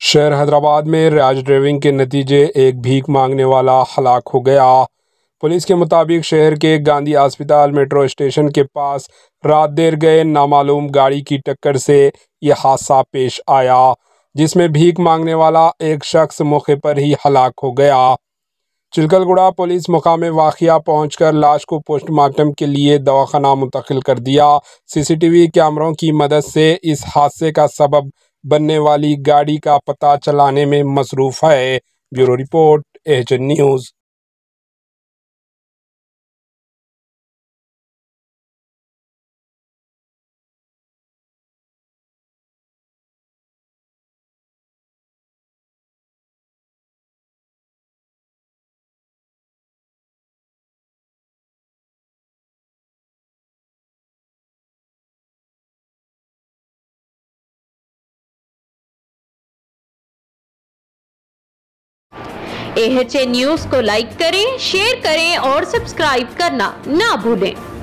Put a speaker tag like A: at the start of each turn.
A: शहर हैदराबाद में rash driving के नतीजे एक भीख मांगने वाला हलाक हो गया। पुलिस के मुताबिक शहर के गांधी अस्पताल मेट्रो स्टेशन के पास रात देर गए नामालूम गाड़ी की टक्कर से यह हादसा पेश आया, जिसमें भीख मांगने वाला एक शख्स मौके पर ही हलाक हो गया। चिलकलगुड़ा पुलिस मुकामे वाक़िया पहुंचकर लाश को पोस्टमार्टम के लिए दवाखाना मुंतकिल कर दिया। सीसीटीवी कैमरों की मदद से इस हादसे का सबब बनने वाली गाड़ी का पता चलाने में मसरूफ है। Bureau report, HN news.
B: HN news को लाइक करें, शेयर करें और सब्सक्राइब करना ना भूलें।